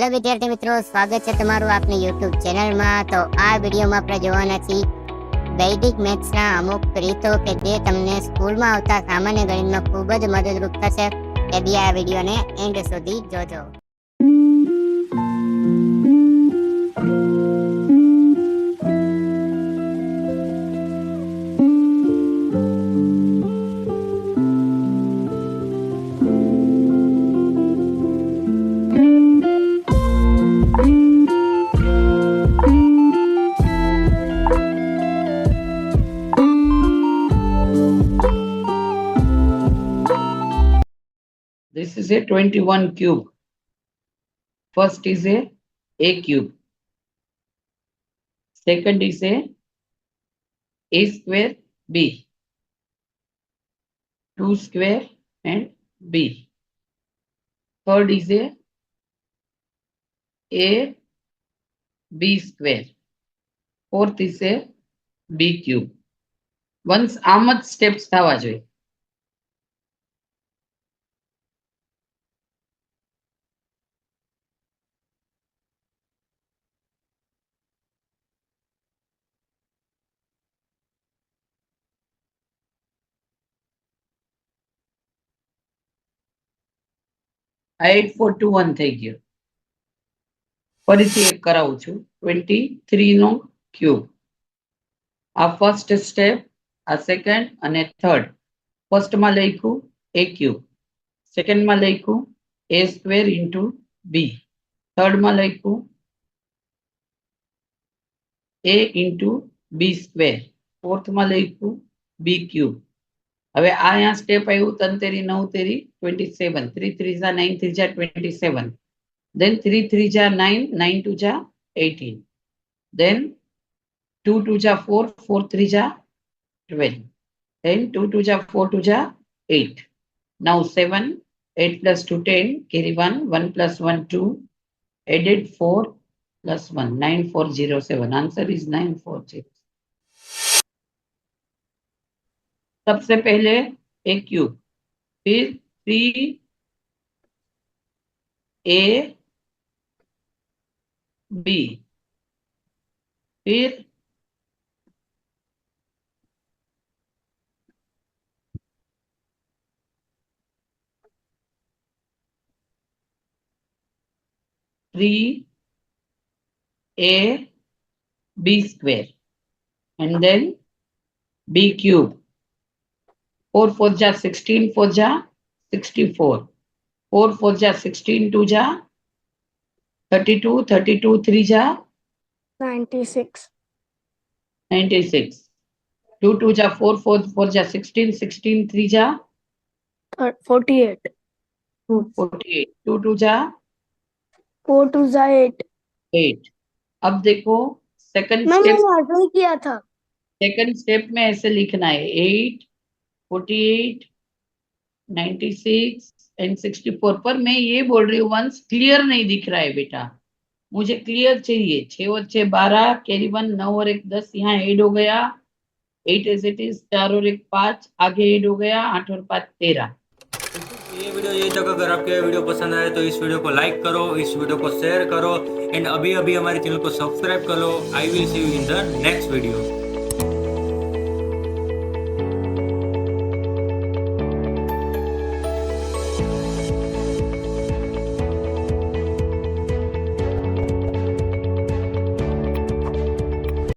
Hello વિદ્યાર્થી મિત્રો, સ્વાગત છે તમારું આપની YouTube ચેનલમાં। તો આ વિડીયોમાં આપણે જોવાના છીએ વૈદિક મેથ્સના અમુક રીતો કે જે તમને સ્કૂલમાં આવતા સામાન્ય ગણિતમાં ખૂબ જ મદદરૂપ થશે। તેથી આ વિડીયોને એન્ડ સુધી જોજો। This is a 21 cube. First is a cube. Second is a square b. 2 square and b. Third is a b square. Fourth is a b cube. Once આમ જ steps થવા જોઈએ। આ 8421 થઈ ગયો। ફરીથી એક કરાવું છું। 23 નો ક્યુબ। આ ફર્સ્ટ સ્ટેપ, આ સેકન્ડ અને થર્ડ। ફર્સ્ટ માં લખ્યું a ક્યુબ, સેકન્ડ માં લખ્યું a square into b, third માં લખ્યું a into b square, fourth માં લખ્યું b ક્યુબ। હવે આ અહીંયા સ્ટેપ આવ્યું 3 તેરી 9 તેરી 27, 3 3 જા 9 3 જા 27, then 3 3 જા 9, 9 2 જા 18, then 2 2 જા 4, 4 3 જા 12, then 2 2 જા 4 2 જા 8, now 7, 8 plus 2 10, carry 1, 1 plus 1 2, added 4 plus 1, 9407, answer is 940। सबसे पहले a क्यूब, फिर 3 a b, फिर a b square and then b cube। 4 4 जा 16, 4 जा 64, 4 4 जा 16, 2 जा 32, 32 3 जा 96, 96, 2 2 जा 4, 4 4 जा 16, 16 3 जा 48, 48, 2 2 जा 4 2 जा 8। 8। अब देखो सेकंड मैम स्टेप, मैंने आगे किया था। सेकंड स्टेप में ऐसे लिखना है 8 48 96 एंड 64। पर मैं ये बोल रही हूँ वंस क्लियर नहीं दिख रहा है बेटा, मुझे क्लियर चाहिए। 6 और 6 12, कैरी 1 9 और 1 10, यहाँ ऐड हो गया 8 एज इट इज, 4 और 1 5, आगे ऐड हो गया 8 और 5 13। ये वीडियो यही तक। अगर आपको ये वीडियो पसंद आए तो इस वीडियो को लाइक करो, इस वीडियो को शेयर करो एंड अभी अभी हमारे चैनल को सब्सक्राइब करो। I will see you in the next video.